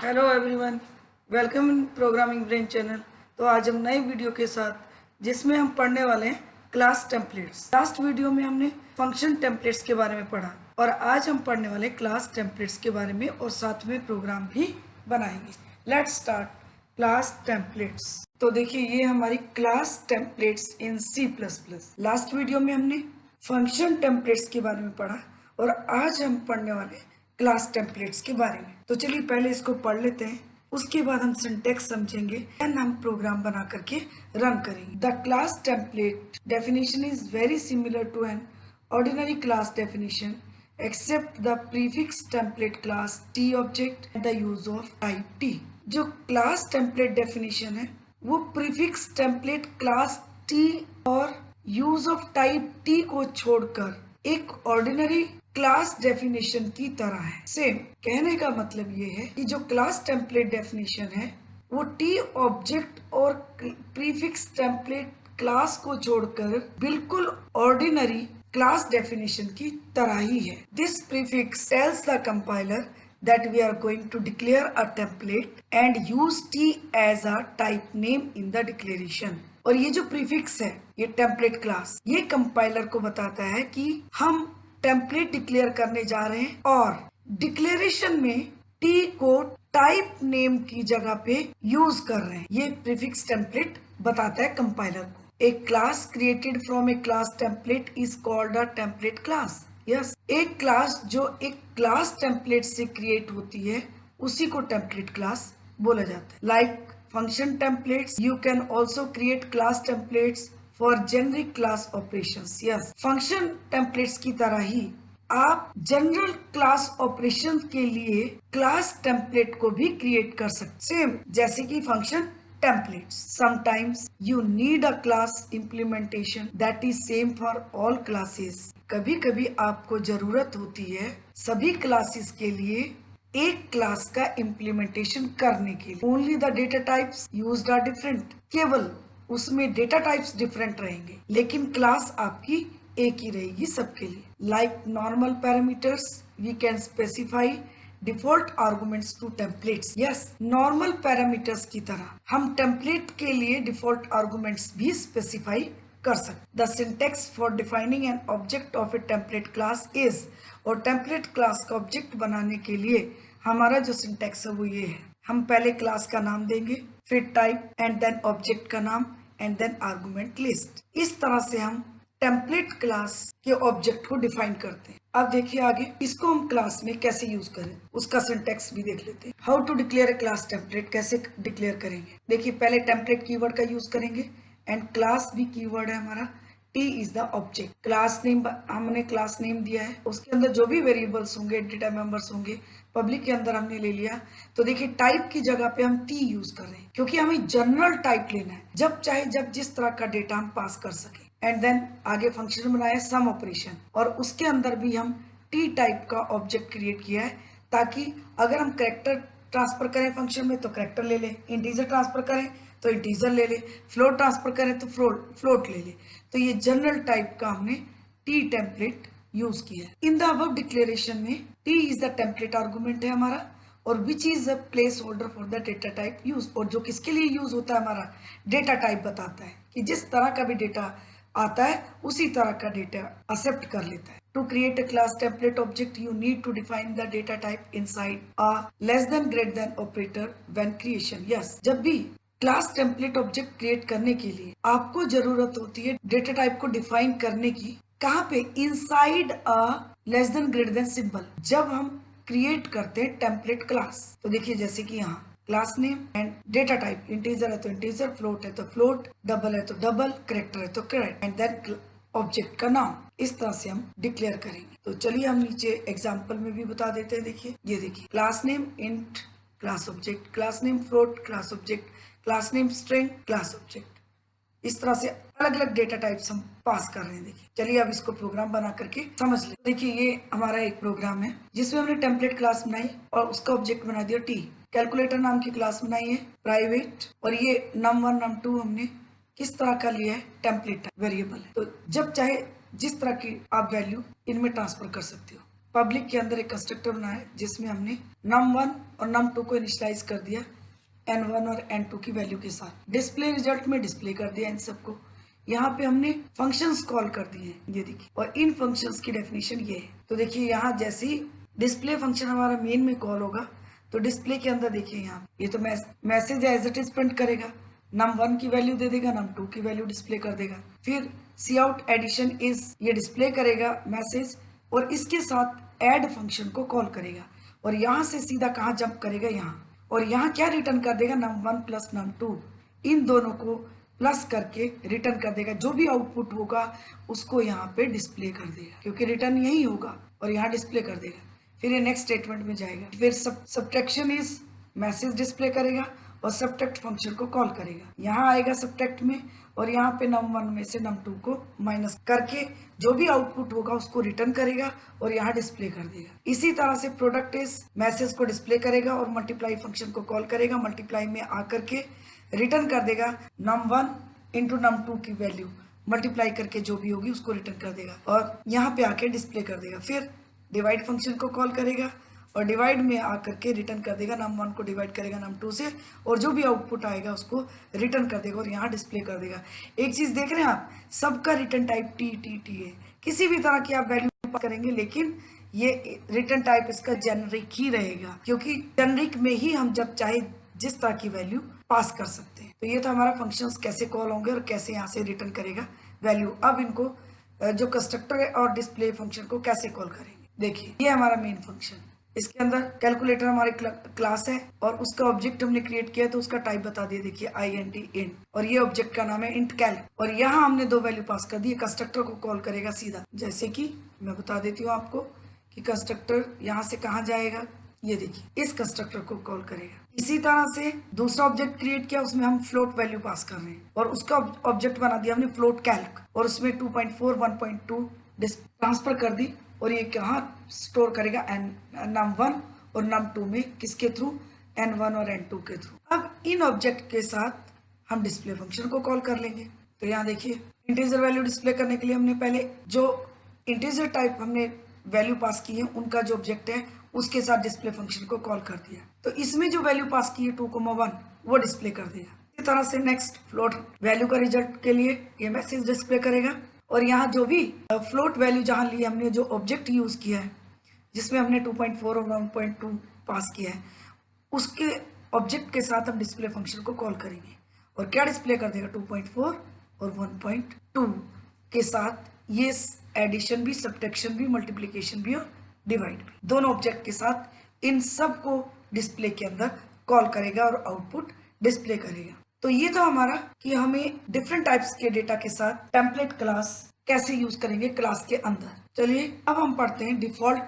Hello everyone, welcome in programming brain channel. तो आज हम नई वीडियो के साथ जिसमें हम पढ़ने वाले हैं क्लास टेम्पलेट्स। लास्ट वीडियो में हमने फंक्शन टेम्पलेट्स के बारे में पढ़ा और आज हम पढ़ने वाले क्लास टेम्पलेट्स के बारे में और साथ में प्रोग्राम भी बनाएंगे। Let's start class templates. तो देखिए ये हमारी क्लास टेम्पलेट्स इन C++। लास्ट वीडियो में हमने फंक्शन टेम्पलेट्स के बारे में पढ़ा और आज हम पढ़ने वाले क्लास टेम्पलेट्स के बारे में। तो चलिए पहले इसको पढ़ लेते हैं, उसके बाद हम सिंटैक्स समझेंगे एंड हम प्रोग्राम बना करके रन करेंगे। The class template definition is very similar to an ordinary class definition except the prefix template class T object and the use of type T. जो क्लास टेम्पलेट डेफिनेशन है वो prefix template class T और use of type T को छोड़कर एक ordinary class definition की तरह है। सेम कहने का मतलब ये है कि जो क्लास टेम्पलेट डेफिनेशन है वो टी ऑब्जेक्ट और प्रीफिक्स टेम्पलेट क्लास को छोड़कर बिल्कुल ऑर्डिनरी क्लास डेफिनेशन की तरह ही है। This prefix tells the compiler that we are going to declare a template and use t as a type name in the declaration। और ये जो प्रीफिक्स है ये टेम्पलेट क्लास ये कंपाइलर को बताता है कि हम टेम्पलेट डिक्लेयर करने जा रहे हैं और डिक्लेरेशन में टी को टाइप नेम की जगह पे यूज कर रहे हैं। ये प्रीफिक्स टेम्पलेट बताता है कंपाइलर को। एक class created from A class template is called a template class. Yes, एक क्लास जो एक क्लास टेम्पलेट से क्रिएट होती है उसी को टेम्पलेट क्लास बोला जाता है। Like function templates you can also create class templates for generic class operations. Yes, function templates की तरह ही आप जनरल क्लास ऑपरेशन के लिए क्लास टेम्पलेट को भी क्रिएट कर सकते, सेम जैसे कि function templates। Sometimes you need a class implementation that is same for all classes। कभी कभी आपको जरूरत होती है सभी क्लासेस के लिए एक क्लास का इम्प्लीमेंटेशन करने के लिए। Only the data types used are different. केवल उसमें डेटा टाइप्स डिफरेंट रहेंगे लेकिन क्लास आपकी एक ही रहेगी सबके लिए। Like normal parameters we can specify default arguments to templates. Yes, normal parameters की तरह हम टेम्पलेट के लिए डिफॉल्ट आर्गुमेंट्स भी स्पेसिफाई कर सकते। The syntax for defining an object of a template class is, और टेम्पलेट क्लास का ऑब्जेक्ट बनाने के लिए हमारा जो सिंटेक्स है वो ये है। हम पहले क्लास का नाम देंगे, फिर टाइप एंड देन ऑब्जेक्ट का नाम एंड देन आर्गुमेंट लिस्ट। इस तरह से हम टेम्पलेट क्लास के ऑब्जेक्ट को डिफाइन करते हैं। अब देखिए आगे इसको हम क्लास में कैसे यूज करें उसका सिंटेक्स भी देख लेते हैं। How to declare a class template, कैसे डिक्लेयर करेंगे। देखिए पहले टेम्पलेट कीवर्ड का यूज करेंगे एंड क्लास भी कीवर्ड है हमारा। T is the object. Class name हमने क्लास नेम दिया है, उसके अंदर जो भी वेरिएबल्स होंगे डेटा मेंबर्स होंगे पब्लिक के अंदर हमने ले लिया। तो देखिए टाइप की जगह पे हम टी यूज कर रहे हैं क्योंकि हमें जनरल टाइप लेना है, जब चाहे जब जिस तरह का डेटा हम पास कर सके। एंड देन आगे फंक्शन बनाया सम ऑपरेशन और उसके अंदर भी हम टी टाइप का ऑब्जेक्ट क्रिएट किया है ताकि अगर हम कैरेक्टर ट्रांसफर करें फंक्शन में तो कैरेक्टर ले ले, इंटीजर ट्रांसफर करें तो इंटीजर ले ले, फ्लोट ट्रांसफर करें तो फ्लोट ले ले। तो ये जनरल टाइप का हमने टी टेम्पलेट यूज किया है। इन द अबव डिक्लेरेशन में T is the template argument है हमारा और which is the place holder for the data type use, और जो किसके लिए यूज होता है हमारा डेटा टाइप बताता है कि जिस तरह का भी डेटा आता है उसी तरह का डेटा एक्सेप्ट कर लेता है। To create a class template object you need to define the data type inside a less than greater than operator when creation. Yes, जब भी क्लास टेम्पलेट ऑब्जेक्ट क्रिएट करने के लिए आपको जरूरत होती है डेटा टाइप को डिफाइन करने की, कहाँ पे, inside a less than greater then symbol, जब हम क्रिएट करते हैं टेम्पलेट क्लास। तो देखिए जैसे कि यहाँ class name and data type, integer है तो इंटीजर, फ्लोट है तो फ्लोट, डबल है तो डबल, कैरेक्टर है तो कैरेक्टर एंड देन ऑब्जेक्ट का नाम। इस तरह से हम डिक्लेयर करेंगे। तो चलिए हम नीचे एग्जांपल में भी बता देते हैं। देखिए ये देखिए class name int class object, class name float class object, class name string class object. इस तरह से अलग अलग डेटा टाइप्स हम पास कर रहे हैं। देखिए चलिए अब इसको प्रोग्राम बना करके समझ ले। देखिए ये हमारा एक प्रोग्राम है जिसमें हमने टेम्पलेट क्लास बनाई और उसका ऑब्जेक्ट बना दिया टी। कैलकुलेटर नाम की क्लास बनाई है प्राइवेट, और ये num1 num2 हमने किस तरह का लिया है, टेम्पलेट वेरिएबल है। तो जब चाहे जिस तरह की आप वैल्यू इनमें ट्रांसफर कर सकते हो। पब्लिक के अंदर एक कंस्ट्रक्टर बनाया जिसमें हमने num1 और num2 को इनिशियलाइज कर दिया n1 और n2 की वैल्यू के साथ। डिस्प्ले रिजल्ट में डिस्प्ले कर दिया इन सबको। यहाँ पे हमने फंक्शंस कॉल कर दिए हैं, ये देखिए, और इन फंक्शंस की डेफिनेशन ये है। तो देखिए यहाँ जैसे ही डिस्प्ले फंक्शन हमारा मेन में कॉल होगा तो डिस्प्ले के अंदर देखिए यहाँ ये तो message as it is print करेगा, num1 की वैल्यू दे देगा, num2 की वैल्यू डिस्प्ले कर देगा। फिर सी आउट एडिशन इज ये डिस्प्ले करेगा मैसेज और इसके साथ ऐड फंक्शन को कॉल करेगा और यहाँ से सीधा कहाँ जंप करेगा, यहाँ, और यहाँ क्या रिटर्न कर देगा, num1 प्लस num2 इन दोनों को प्लस करके रिटर्न कर देगा। जो भी आउटपुट होगा उसको यहाँ पे डिस्प्ले कर देगा क्योंकि रिटर्न यही होगा और यहाँ डिस्प्ले कर देगा। फिर ये नेक्स्ट स्टेटमेंट में जाएगा। फिर सब्ट्रैक्शन इज मैसेज डिस्प्ले करेगा और सब्ट्रैक्ट फंक्शन को कॉल करेगा। यहाँ आएगा सब्ट्रैक्ट में और यहाँ पे num1 में से num2 को माइनस करके जो भी आउटपुट होगा उसको रिटर्न करेगा और यहाँ डिस्प्ले कर देगा। इसी तरह से प्रोडक्ट इज मैसेज को डिस्प्ले करेगा और मल्टीप्लाई फंक्शन को कॉल करेगा। मल्टीप्लाई में आकर के रिटर्न कर देगा num1 इंटू num2 की वैल्यू मल्टीप्लाई करके जो भी होगी उसको रिटर्न कर देगा और यहाँ पे आके डिस्प्ले कर देगा। फिर डिवाइड फंक्शन को कॉल करेगा और डिवाइड में आकर के रिटर्न कर देगा, num1 को डिवाइड करेगा num2 से और जो भी आउटपुट आएगा उसको रिटर्न कर देगा और यहाँ डिस्प्ले कर देगा। एक चीज देख रहे हैं आप, सबका रिटर्न टाइप टी है। किसी भी तरह की आप वैल्यू करेंगे लेकिन ये रिटर्न टाइप इसका जेनरिक ही रहेगा क्योंकि जेनरिक में ही हम जब चाहे जिस तरह की वैल्यू पास कर सकते हैं। तो ये तो हमारा फंक्शंस कैसे कॉल होंगे और कैसे यहाँ से रिटर्न करेगा वैल्यू। अब इनको जो कंस्ट्रक्टर है और डिस्प्ले फंक्शन को कैसे कॉल करेंगे, देखिए ये हमारा मेन फंक्शन। इसके अंदर कैलकुलेटर हमारी क्लास है और उसका ऑब्जेक्ट हमने क्रिएट किया तो उसका टाइप बता दिया, देखिए int और ये ऑब्जेक्ट का नाम है int cal और यहाँ हमने दो वैल्यू पास कर दी। कंस्ट्रक्टर को कॉल करेगा सीधा, जैसे कि मैं बता देती हूँ आपको कि कंस्ट्रक्टर यहाँ से कहाँ जाएगा, ये देखिए इस कंस्ट्रक्टर को कॉल करेगा। इसी तरह से दूसरा ऑब्जेक्ट क्रिएट किया, उसमें हम फ्लोट वैल्यू पास कर रहे हैं और उसका ऑब्जेक्ट बना दिया हमने फ्लोट कैल्क और उसमें 2.4 1.2 ट्रांसफर कर दी और ये कहाँ स्टोर करेगा num1 और num2 में, किसके थ्रू, n1 और n2 के थ्रू। अब इन ऑब्जेक्ट के साथ हम डिस्प्ले फंक्शन को कॉल कर लेंगे। तो यहाँ देखिए इंटीजर वैल्यू डिस्प्ले करने के लिए हमने पहले जो इंटीजर टाइप हमने वैल्यू पास की है उनका जो ऑब्जेक्ट है उसके साथ डिस्प्ले फंक्शन को कॉल कर दिया। तो इसमें जो वैल्यू पास की है 2,1 वो डिस्प्ले कर देगा। इसी तरह से नेक्स्ट फ्लोट वैल्यू का रिजल्ट के लिए ये मैसेज डिस्प्ले करेगा और यहाँ जो भी फ्लोट वैल्यू जहाँ ली हमने जो ऑब्जेक्ट यूज किया है जिसमें हमने 2.4 और 1.2 पास किया है उसके ऑब्जेक्ट के साथ हम डिस्प्ले फंक्शन को कॉल करेंगे और क्या डिस्प्ले कर देगा, 2.4 और 1.2 के साथ ये एडिशन भी, सब्ट्रैक्शन भी, मल्टीप्लिकेशन भी और डिवाइड भी, दोनों ऑब्जेक्ट के साथ इन सब को डिस्प्ले के अंदर कॉल करेगा और आउटपुट डिस्प्ले करेगा। तो ये तो हमारा कि हमें डिफरेंट टाइप्स के डेटा के साथ टेम्पलेट क्लास कैसे यूज करेंगे क्लास के अंदर। चलिए अब हम पढ़ते हैं डिफॉल्ट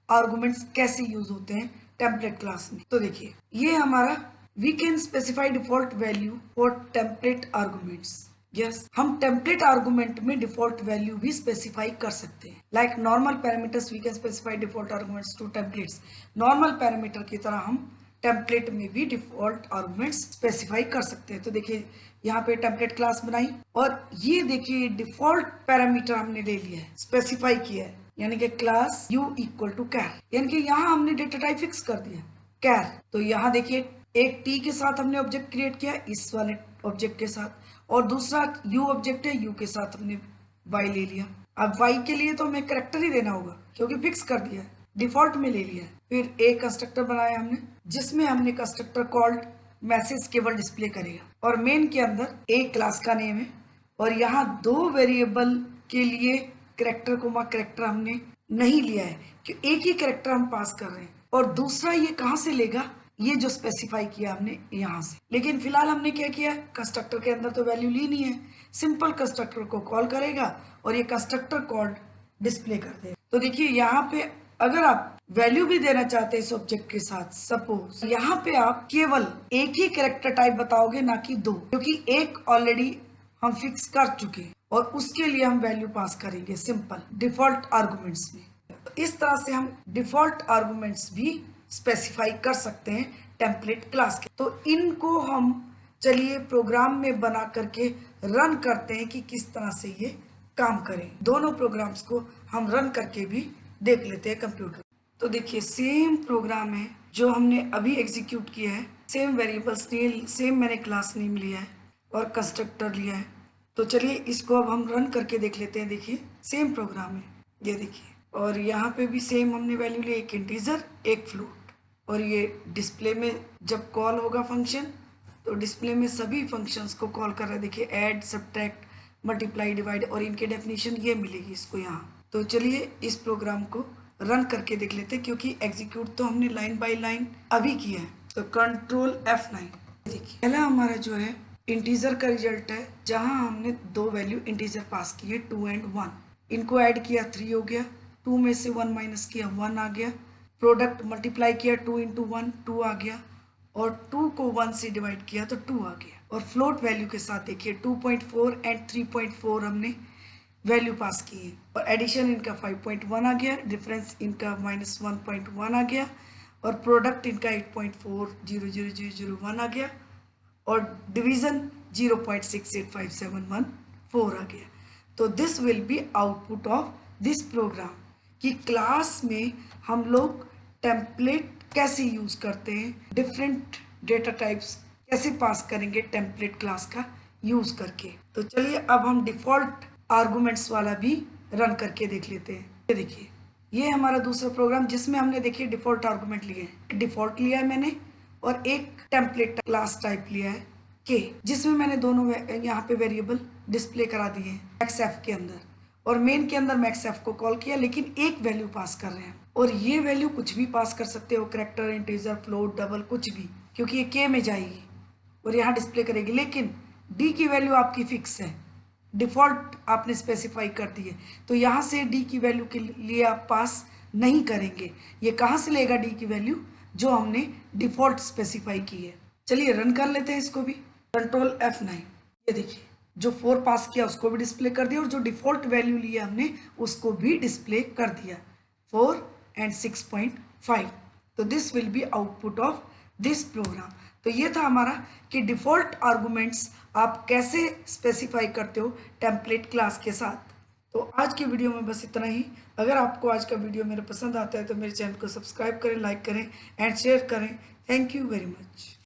आर्गुमेंट्स कैसे यूज होते हैं टेम्पलेट क्लास में। तो देखिए ये हमारा we can specify default value for template arguments. Yes, हम टेम्पलेट आर्गुमेंट में डिफॉल्ट वैल्यू भी स्पेसिफाई कर सकते हैं। Like normal parameters we can specify default arguments to templates. Normal parameter की तरह हम टेम्पलेट में भी डिफॉल्ट आर्गुमेंट्स स्पेसिफाई कर सकते हैं। तो देखिए यहाँ पे टेम्पलेट क्लास बनाई और ये देखिए डिफॉल्ट पैरामीटर हमने ले लिया है, स्पेसिफाई किया है, यानी कि क्लास u इक्वल टू कैर, यानी कि यहाँ हमने डेटा टाइप फिक्स कर दिया कैर। तो यहाँ देखिए एक t के साथ हमने ऑब्जेक्ट क्रिएट किया इस वाले ऑब्जेक्ट के साथ और दूसरा u ऑब्जेक्ट है, u के साथ हमने y ले लिया। अब y के लिए तो हमें कैरेक्टर ही देना होगा क्योंकि फिक्स कर दिया है, डिफॉल्ट में ले लिया है। फिर एक कंस्ट्रक्टर बनाया हमने जिसमें हमने कंस्ट्रक्टर कॉल्ड मैसेज केवल डिस्प्ले करेगा और मेन के अंदर एक क्लास का नेम है और यहाँ दो वेरिएबल के लिए कैरेक्टर कोमा कैरेक्टर हमने नहीं लिया है कि एक ही कैरेक्टर हम पास कर रहे हैं और दूसरा ये कहाँ से लेगा, ये जो स्पेसिफाई किया हमने यहाँ से। लेकिन फिलहाल हमने क्या किया, कंस्ट्रक्टर के अंदर तो वैल्यू ली नहीं है, सिंपल कंस्ट्रक्टर को कॉल करेगा और ये कंस्ट्रक्टर कॉल्ड डिस्प्ले कर देगा। तो देखिए यहाँ पे अगर आप वैल्यू भी देना चाहते हैं इस ऑब्जेक्ट के साथ, सपोज यहाँ पे आप केवल एक ही कैरेक्टर टाइप बताओगे ना कि दो, क्योंकि एक ऑलरेडी हम फिक्स कर चुके हैं और उसके लिए हम वैल्यू पास करेंगे सिंपल डिफॉल्ट आर्गुमेंट्स में। तो इस तरह से हम डिफॉल्ट आर्गुमेंट्स भी स्पेसिफाई कर सकते हैं टेम्पलेट क्लास के। तो इनको हम चलिए प्रोग्राम में बना करके रन करते हैं कि किस तरह से ये काम करें। दोनों प्रोग्राम्स को हम रन करके भी देख लेते हैं कंप्यूटर। तो देखिए सेम प्रोग्राम है जो हमने अभी एग्जीक्यूट किया है, सेम वेरिएबल्स लिए, सेम मैंने क्लास नेम लिया है और कंस्ट्रक्टर लिया है। तो चलिए इसको अब हम रन करके देख लेते हैं। देखिए सेम प्रोग्राम है, ये देखिए, और यहाँ पे भी सेम हमने वैल्यू लिया, एक इंटीजर एक फ्लोट। और ये डिस्प्ले में जब कॉल होगा फंक्शन तो डिस्प्ले में सभी फंक्शंस को कॉल कर रहा है। देखिए ऐड, सब्ट्रैक्ट, मल्टीप्लाई, डिवाइड, और इनके डेफिनेशन ये मिलेगी इसको यहाँ। तो चलिए इस प्रोग्राम को रन करके देख लेते हैं, क्योंकि एग्जीक्यूट तो हमने लाइन बाय लाइन अभी किया है। तो कंट्रोल F9, देखिए पहला हमारा जो है इंटीजर का रिजल्ट है, जहां हमने दो वैल्यू इंटीजर पास किए 2 और 1। इनको ऐड किया 3 हो गया, 2 में से 1 माइनस किया 1 आ गया, प्रोडक्ट मल्टीप्लाई किया 2 इंटू 1 2 आ गया, और 2 को 1 से डिवाइड किया तो 2 आ गया। और फ्लोट वैल्यू के साथ देखिए 2.4 एंड 3.4 हमने वैल्यू पास की है, और एडिशन इनका 5.1 आ गया, डिफरेंस इनका -1.1 आ गया, और प्रोडक्ट इनका 8.400001 आ गया, और डिवीजन 0.685714 आ गया। तो this will be output of this program कि क्लास में हम लोग टेम्पलेट कैसे यूज करते हैं, डिफरेंट डेटा टाइप्स कैसे पास करेंगे टेम्पलेट क्लास का यूज करके। तो चलिए अब हम डिफॉल्ट आर्गुमेंट्स वाला भी रन करके देख लेते हैं। ये देखिए ये हमारा दूसरा प्रोग्राम जिसमें हमने देखिए डिफॉल्ट आर्गुमेंट लिए हैं। डिफॉल्ट लिया है मैंने और एक टेम्पलेट क्लास टाइप लिया है के, जिसमें मैंने दोनों यहाँ पे वेरिएबल डिस्प्ले करा दिए हैं मैक्सएफ के अंदर, और मेन के अंदर मैक्सएफ को कॉल किया, लेकिन एक वैल्यू पास कर रहे हैं। और ये वैल्यू कुछ भी पास कर सकते हो, कैरेक्टर, इंटीजर, फ्लोट, डबल, कुछ भी, क्योंकि ये के में जाएगी और यहाँ डिस्प्ले करेगी। लेकिन डी की वैल्यू आपकी फिक्स है, डिफॉल्ट आपने स्पेसिफाई कर दी है, तो यहाँ से डी की वैल्यू के लिए आप पास नहीं करेंगे। ये कहाँ से लेगा डी की वैल्यू? जो हमने डिफॉल्ट स्पेसिफाई की है। चलिए रन कर लेते हैं इसको भी। कंट्रोल F9, ये देखिए जो 4 पास किया उसको भी डिस्प्ले कर दिया, और जो डिफॉल्ट वैल्यू लिया हमने उसको भी डिस्प्ले कर दिया, 4 एंड 6.5। तो this will be output of this program. तो ये था हमारा कि डिफॉल्ट आर्गुमेंट्स आप कैसे स्पेसिफाई करते हो टेम्पलेट क्लास के साथ। तो आज की वीडियो में बस इतना ही। अगर आपको आज का वीडियो मेरा पसंद आता है तो मेरे चैनल को सब्सक्राइब करें, लाइक करें एंड शेयर करें। Thank you very much.